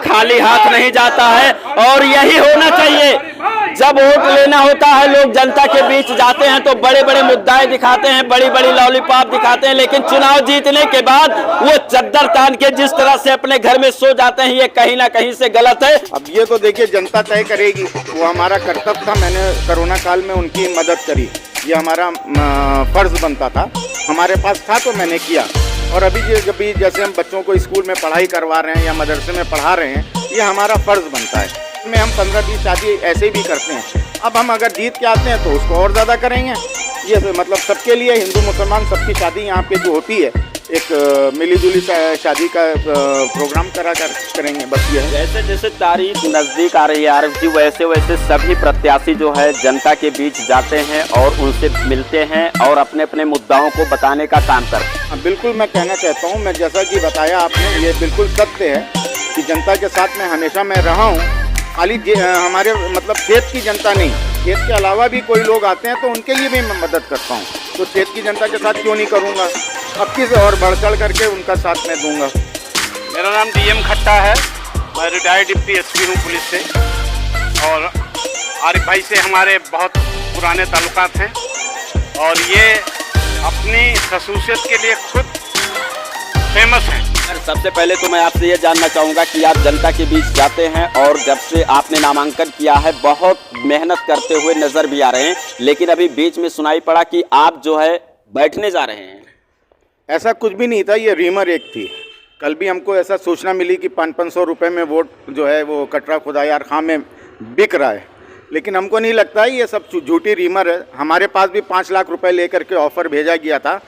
खाली हाथ नहीं जाता है और यही होना चाहिए। जब वोट लेना होता है लोग जनता के बीच जाते हैं तो बड़े बड़े मुद्दे दिखाते हैं, बड़ी बड़ी लॉलीपॉप दिखाते हैं, लेकिन चुनाव जीतने के बाद वो चद्दर तान के जिस तरह से अपने घर में सो जाते हैं, ये कहीं ना कहीं से गलत है। अब ये तो देखिए जनता तय करेगी, वो हमारा कर्तव्य था। मैंने कोरोना काल में उनकी मदद करी, ये हमारा फर्ज बनता था, हमारे पास था तो मैंने किया। और अभी जैसे हम बच्चों को स्कूल में पढ़ाई करवा रहे हैं या मदरसे में पढ़ा रहे हैं, ये हमारा फर्ज बनता है। में हम 15-20 शादी ऐसे भी करते हैं। अब हम अगर जीत के आते हैं तो उसको और ज़्यादा करेंगे। ये मतलब सबके लिए, हिंदू मुसलमान सबकी शादी यहाँ पे जो होती है, एक मिलीजुली शादी का प्रोग्राम करेंगे, बस ये है। जैसे जैसे तारीख नज़दीक आ रही है आरिफ जी, वैसे वैसे सभी प्रत्याशी जो है जनता के बीच जाते हैं और उनसे मिलते हैं और अपने अपने मुद्दाओं को बताने का काम करते हैं। बिल्कुल मैं कहना चाहता हूँ, मैं जैसा कि बताया आपने, ये बिल्कुल सत्य है कि जनता के साथ में हमेशा मैं रहा हूँ। खाली हमारे मतलब खेत की जनता नहीं, खेत के अलावा भी कोई लोग आते हैं तो उनके लिए भी मैं मदद करता हूँ। तो खेत की जनता के साथ क्यों नहीं करूँगा, अब किस और बढ़ चढ़ करके उनका साथ मैं दूंगा। मेरा नाम डीएम खट्टा है, मैं रिटायर्ड डिप्टी एसपी हूँ पुलिस से, और आरिफ भाई से हमारे बहुत पुराने ताल्लुकात हैं और ये अपनी खसूसियत के लिए खुद फेमस हैं। सबसे पहले तो मैं आपसे ये जानना चाहूँगा कि आप जनता के बीच जाते हैं और जब से आपने नामांकन किया है बहुत मेहनत करते हुए नज़र भी आ रहे हैं, लेकिन अभी बीच में सुनाई पड़ा कि आप जो है बैठने जा रहे हैं। ऐसा कुछ भी नहीं था, ये रीमर एक थी। कल भी हमको ऐसा सूचना मिली कि 500-500 रुपये में वोट जो है वो कटरा खुदायार खां में बिक रहा है, लेकिन हमको नहीं लगता है ये सब झूठी रीमर है। हमारे पास भी 5 लाख रुपए लेकर के ऑफ़र भेजा गया था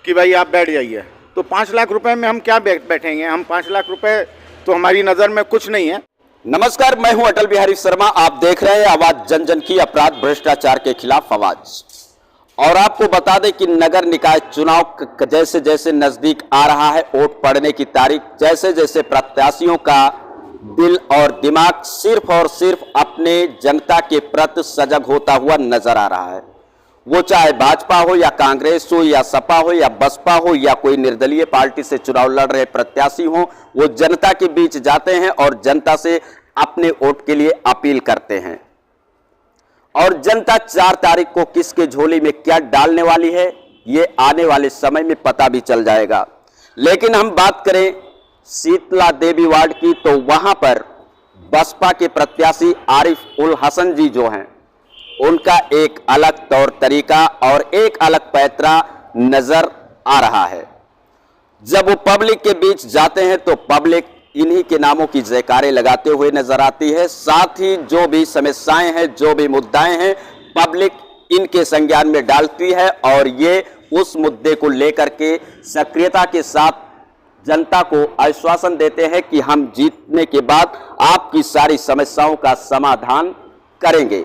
कि भाई आप बैठ जाइए, तो 5 लाख रुपए में हम क्या बैठेंगे। हम 5 लाख रुपए तो हमारी नज़र में कुछ नहीं है। नमस्कार, मैं हूं अटल बिहारी शर्मा, आप देख रहे हैं आवाज जन जन की, अपराध भ्रष्टाचार के खिलाफ आवाज। और आपको बता दें कि नगर निकाय चुनाव जैसे जैसे नजदीक आ रहा है, वोट पड़ने की तारीख, जैसे जैसे प्रत्याशियों का दिल और दिमाग सिर्फ और सिर्फ अपने जनता के प्रति सजग होता हुआ नजर आ रहा है। वो चाहे भाजपा हो या कांग्रेस हो या सपा हो या बसपा हो या कोई निर्दलीय पार्टी से चुनाव लड़ रहे प्रत्याशी हो, वो जनता के बीच जाते हैं और जनता से अपने वोट के लिए अपील करते हैं। और जनता 4 तारीख को किसके झोली में क्या डालने वाली है, ये आने वाले समय में पता भी चल जाएगा। लेकिन हम बात करें शीतला देवी वार्ड की, तो वहां पर बसपा के प्रत्याशी आरिफ उल हसन जी जो हैं, उनका एक अलग तौर तरीका और एक अलग पैतरा नजर आ रहा है। जब वो पब्लिक के बीच जाते हैं तो पब्लिक इन्हीं के नामों की जयकारे लगाते हुए नजर आती है। साथ ही जो भी समस्याएं हैं, जो भी मुद्दाएं हैं, पब्लिक इनके संज्ञान में डालती है और ये उस मुद्दे को लेकर के सक्रियता के साथ जनता को आश्वासन देते हैं कि हम जीतने के बाद आपकी सारी समस्याओं का समाधान करेंगे।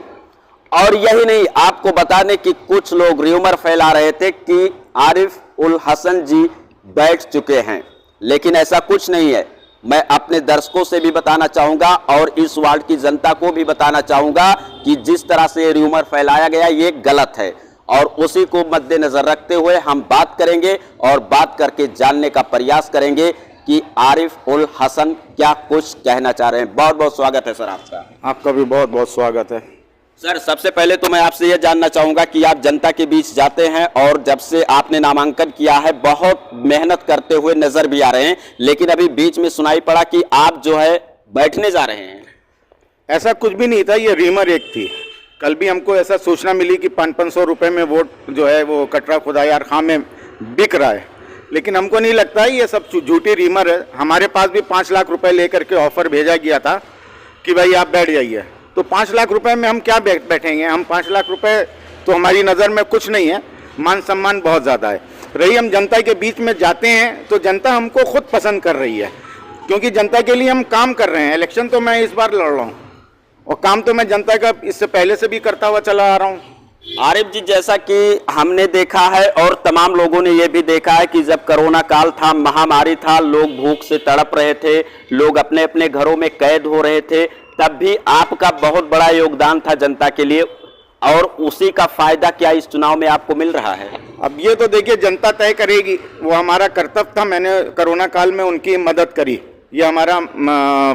और यही नहीं, आपको बताने कि कुछ लोग र्यूमर फैला रहे थे कि आरिफ उल हसन जी बैठ चुके हैं, लेकिन ऐसा कुछ नहीं है। मैं अपने दर्शकों से भी बताना चाहूंगा और इस वार्ड की जनता को भी बताना चाहूंगा कि जिस तरह से र्यूमर फैलाया गया ये गलत है, और उसी को मद्देनजर रखते हुए हम बात करेंगे और बात करके जानने का प्रयास करेंगे कि आरिफ उल हसन क्या कुछ कहना चाह रहे हैं। बहुत बहुत स्वागत है सर आपका। आपका भी बहुत बहुत स्वागत है सर। सबसे पहले तो मैं आपसे यह जानना चाहूंगा कि आप जनता के बीच जाते हैं और जब से आपने नामांकन किया है बहुत मेहनत करते हुए नजर भी आ रहे हैं, लेकिन अभी बीच में सुनाई पड़ा कि आप जो है बैठने जा रहे हैं। ऐसा कुछ भी नहीं था, ये रीमर एक थी। कल भी हमको ऐसा सूचना मिली कि 500-500 रुपये में वोट जो है वो कटरा खुदायार खां में बिक रहा है, लेकिन हमको नहीं लगता है ये सब झूठी रीमर है। हमारे पास भी 5 लाख रुपए लेकर के ऑफ़र भेजा गया था कि भाई आप बैठ जाइए, तो 5 लाख रुपए में हम क्या बैठेंगे। हम 5 लाख रुपए तो हमारी नज़र में कुछ नहीं है, मान सम्मान बहुत ज़्यादा है। रही हम जनता के बीच में जाते हैं तो जनता हमको खुद पसंद कर रही है, क्योंकि जनता के लिए हम काम कर रहे हैं। इलेक्शन तो मैं इस बार लड़ रहा हूँ और काम तो मैं जनता का इससे पहले से भी करता हुआ चला आ रहा हूँ। आरिफ जी, जैसा कि हमने देखा है और तमाम लोगों ने यह भी देखा है कि जब कोरोना काल था, महामारी था, लोग भूख से तड़प रहे थे, लोग अपने अपने घरों में कैद हो रहे थे, तब भी आपका बहुत बड़ा योगदान था जनता के लिए, और उसी का फायदा क्या इस चुनाव में आपको मिल रहा है? अब ये तो देखिए जनता तय करेगी, वो हमारा कर्तव्य था। मैंने कोरोना काल में उनकी मदद करी, ये हमारा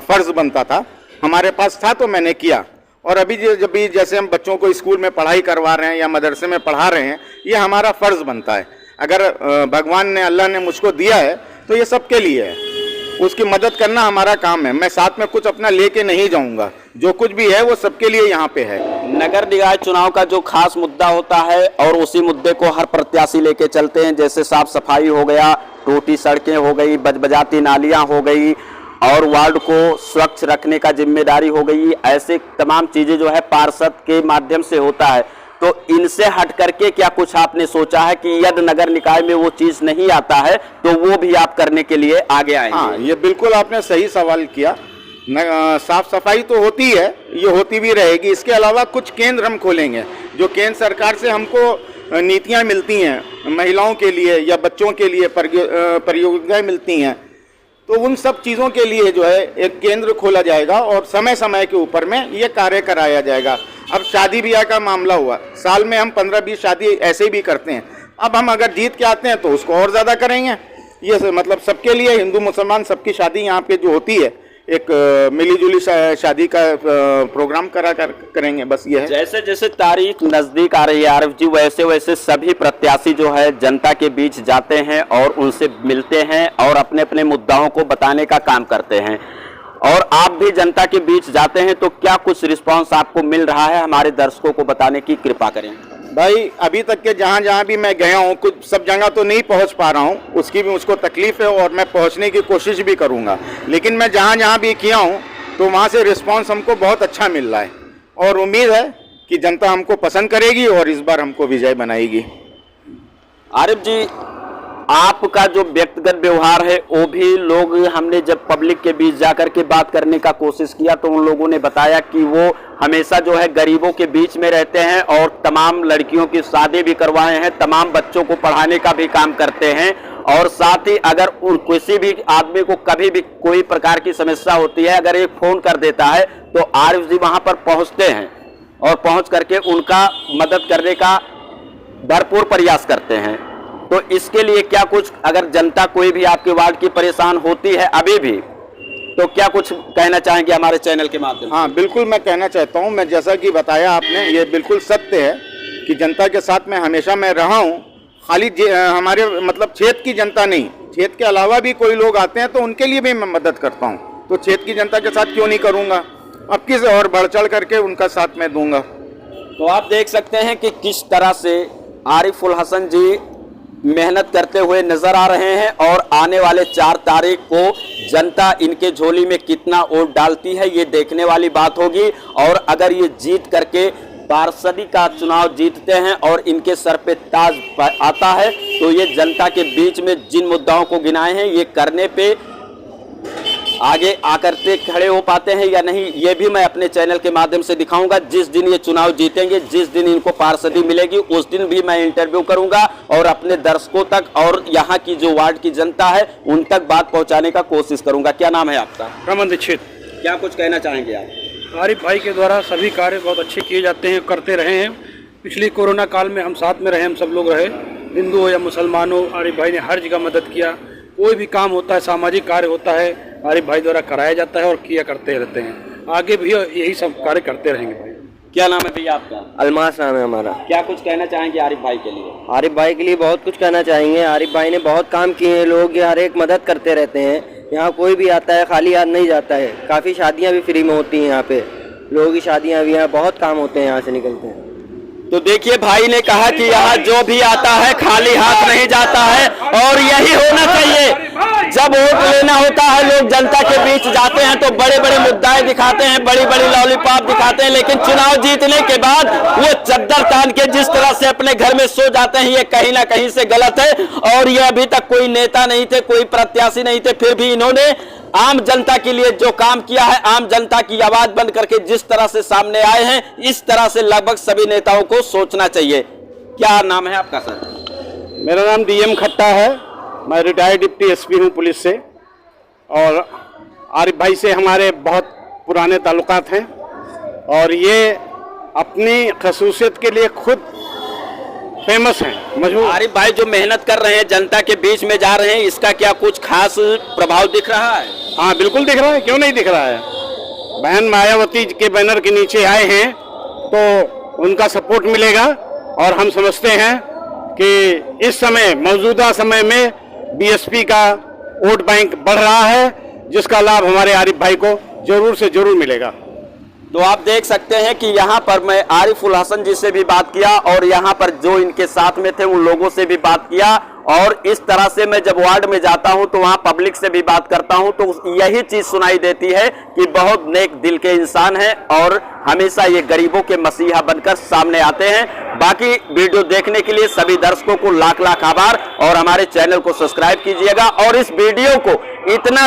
फर्ज बनता था, हमारे पास था तो मैंने किया। और अभी जब भी जैसे हम बच्चों को स्कूल में पढ़ाई करवा रहे हैं या मदरसे में पढ़ा रहे हैं, ये हमारा फ़र्ज़ बनता है। अगर भगवान ने, अल्लाह ने मुझको दिया है तो ये सबके लिए है, उसकी मदद करना हमारा काम है। मैं साथ में कुछ अपना लेके नहीं जाऊंगा, जो कुछ भी है वो सबके लिए यहाँ पे है। नगर निकाय चुनाव का जो खास मुद्दा होता है और उसी मुद्दे को हर प्रत्याशी लेके चलते हैं, जैसे साफ सफाई हो गया, टूटी सड़कें हो गई, बजबजाती नालियां हो गई और वार्ड को स्वच्छ रखने का जिम्मेदारी हो गई, ऐसे तमाम चीजें जो है पार्षद के माध्यम से होता है। तो इनसे हट करके क्या कुछ आपने सोचा है कि यदि नगर निकाय में वो चीज नहीं आता है तो वो भी आप करने के लिए आगे आएंगे? हाँ, ये बिल्कुल आपने सही सवाल किया। साफ सफाई तो होती है, ये होती भी रहेगी। इसके अलावा कुछ केंद्र हम खोलेंगे, जो केंद्र सरकार से हमको नीतियाँ मिलती हैं महिलाओं के लिए या बच्चों के लिए परियोजनाएं मिलती हैं, तो उन सब चीज़ों के लिए जो है एक केंद्र खोला जाएगा और समय समय के ऊपर में ये कार्य कराया जाएगा। अब शादी ब्याह का मामला हुआ, साल में हम 15-20 शादी ऐसे भी करते हैं। अब हम अगर जीत के आते हैं तो उसको और ज़्यादा करेंगे। ये मतलब सबके लिए, हिंदू मुसलमान सबकी शादी यहाँ पे जो होती है, एक मिलीजुली शादी का प्रोग्राम करेंगे, बस ये है। जैसे जैसे तारीख नजदीक आ रही है आरिफ जी, वैसे वैसे सभी प्रत्याशी जो है जनता के बीच जाते हैं और उनसे मिलते हैं और अपने अपने मुद्दाओं को बताने का काम करते हैं। और आप भी जनता के बीच जाते हैं, तो क्या कुछ रिस्पांस आपको मिल रहा है? हमारे दर्शकों को बताने की कृपा करें। भाई, अभी तक के जहाँ जहाँ भी मैं गया हूँ, कुछ सब जगह तो नहीं पहुँच पा रहा हूँ, उसकी भी मुझको तकलीफ है और मैं पहुँचने की कोशिश भी करूँगा। लेकिन मैं जहाँ जहाँ भी किया हूँ तो वहाँ से रिस्पांस हमको बहुत अच्छा मिल रहा है और उम्मीद है कि जनता हमको पसंद करेगी और इस बार हमको विजय बनाएगी। आरिफ जी, आपका जो व्यक्तिगत व्यवहार है वो भी लोग, हमने जब पब्लिक के बीच जाकर के बात करने का कोशिश किया तो उन लोगों ने बताया कि वो हमेशा जो है गरीबों के बीच में रहते हैं और तमाम लड़कियों की शादी भी करवाए हैं, तमाम बच्चों को पढ़ाने का भी काम करते हैं। और साथ ही अगर किसी भी आदमी को कभी भी कोई प्रकार की समस्या होती है, अगर एक फोन कर देता है तो आरिफ जी वहां पर पहुंचते हैं और पहुंच करके उनका मदद करने का भरपूर प्रयास करते हैं। तो इसके लिए क्या कुछ, अगर जनता कोई भी आपके वार्ड की परेशान होती है अभी भी, तो क्या कुछ कहना चाहेंगे हमारे चैनल के माध्यम से? हाँ, बिल्कुल मैं कहना चाहता हूँ। मैं जैसा कि बताया आपने, ये बिल्कुल सत्य है कि जनता के साथ में हमेशा मैं रहा हूँ। खाली हमारे मतलब क्षेत्र की जनता नहीं, क्षेत्र के अलावा भी कोई लोग आते हैं तो उनके लिए भी मैं मदद करता हूँ। तो क्षेत्र की जनता के साथ क्यों नहीं करूँगा, अब किस और बढ़ चढ़ करके उनका साथ मैं दूंगा। तो आप देख सकते हैं कि किस तरह से आरिफ उल हसन जी मेहनत करते हुए नजर आ रहे हैं और आने वाले 4 तारीख को जनता इनके झोली में कितना वोट डालती है ये देखने वाली बात होगी। और अगर ये जीत करके पार्षदी का चुनाव जीतते हैं और इनके सर पे ताज आता है तो ये जनता के बीच में जिन मुद्दाओं को गिनाए हैं ये करने पे आगे आकर के खड़े हो पाते हैं या नहीं, ये भी मैं अपने चैनल के माध्यम से दिखाऊंगा। जिस दिन ये चुनाव जीतेंगे, जिस दिन इनको पार्षदी मिलेगी, उस दिन भी मैं इंटरव्यू करूंगा और अपने दर्शकों तक और यहाँ की जो वार्ड की जनता है उन तक बात पहुँचाने का कोशिश करूंगा। क्या नाम है आपका? रमन दीक्षित। क्या कुछ कहना चाहेंगे आप? आरिफ भाई के द्वारा सभी कार्य बहुत अच्छे किए जाते हैं, करते रहे हैं। पिछली कोरोना काल में हम साथ में रहे, हम सब लोग रहे, हिंदू हो या मुसलमान हो, आरिफ भाई ने हर जगह मदद किया। कोई भी काम होता है, सामाजिक कार्य होता है, आरिफ भाई द्वारा कराया जाता है और किया करते रहते हैं। आगे भी यही सब कार्य करते रहेंगे भाई। क्या नाम है भैया आपका? अलमास नाम है हमारा। क्या कुछ कहना चाहेंगे आरिफ भाई के लिए? आरिफ भाई के लिए बहुत कुछ कहना चाहेंगे। आरिफ भाई ने बहुत काम किए हैं, लोग हर एक मदद करते रहते हैं। यहाँ कोई भी आता है खाली हाथ नहीं जाता है। काफ़ी शादियाँ भी फ्री में होती हैं यहाँ पे, लोगों की शादियाँ भी, यहाँ बहुत काम होते हैं, यहाँ से निकलते हैं। तो देखिए, भाई ने कहा कि यहाँ जो भी आता है खाली हाथ नहीं जाता है और यही होना चाहिए। जब वोट लेना होता है लोग जनता के बीच जाते हैं तो बड़े बड़े मुद्दाएं दिखाते हैं, बड़ी बड़ी लॉलीपॉप दिखाते हैं, लेकिन चुनाव जीतने के बाद वो चद्दर तान के जिस तरह से अपने घर में सो जाते हैं, ये कहीं ना कहीं से गलत है। और ये अभी तक कोई नेता नहीं थे, कोई प्रत्याशी नहीं थे, फिर भी इन्होंने आम जनता के लिए जो काम किया है, आम जनता की आवाज बन करके जिस तरह से सामने आए हैं, इस तरह से लगभग सभी नेताओं को सोचना चाहिए। क्या नाम है आपका सर? मेरा नाम DM खट्टा है, मैं रिटायर्ड डिप्टी SP हूँ पुलिस से। और आरिफ भाई से हमारे बहुत पुराने ताल्लुकात हैं और ये अपनी खसूसियत के लिए खुद फेमस हैं, मशहूर। आरिफ भाई जो मेहनत कर रहे हैं, जनता के बीच में जा रहे हैं, इसका क्या कुछ खास प्रभाव दिख रहा है? हाँ बिल्कुल दिख रहा है, क्यों नहीं दिख रहा है। बहन मायावती के बैनर के नीचे आए हैं तो उनका सपोर्ट मिलेगा और हम समझते हैं कि इस समय मौजूदा समय में बीएसपी का वोट बैंक बढ़ रहा है, जिसका लाभ हमारे आरिफ भाई को जरूर से जरूर मिलेगा। तो आप देख सकते हैं कि यहाँ पर मैं आरिफ उल हसन जी से भी बात किया और यहाँ पर जो इनके साथ में थे उन लोगों से भी बात किया, और इस तरह से मैं जब वार्ड में जाता हूं तो वहां पब्लिक से भी बात करता हूं तो यही चीज सुनाई देती है कि बहुत नेक दिल के इंसान हैं और हमेशा ये गरीबों के मसीहा बनकर सामने आते हैं। बाकी वीडियो देखने के लिए सभी दर्शकों को लाख लाख आभार और हमारे चैनल को सब्सक्राइब कीजिएगा और इस वीडियो को इतने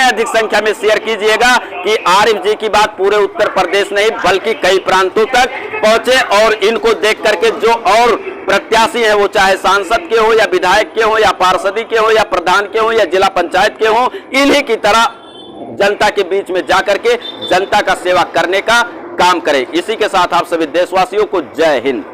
अधिक संख्या में शेयर कीजिएगा कि आरिफ जी की बात पूरे उत्तर प्रदेश नहीं बल्कि कई प्रांतों तक पहुंचे और इनको देख करके जो और प्रत्याशी हैं, वो चाहे सांसद के हो या विधायक के हो या पार्षदी के हो या प्रधान के हो या जिला पंचायत के हो, इन्हीं की तरह जनता के बीच में जाकर के जनता का सेवा करने का काम करें। इसी के साथ आप सभी देशवासियों को जय हिंद।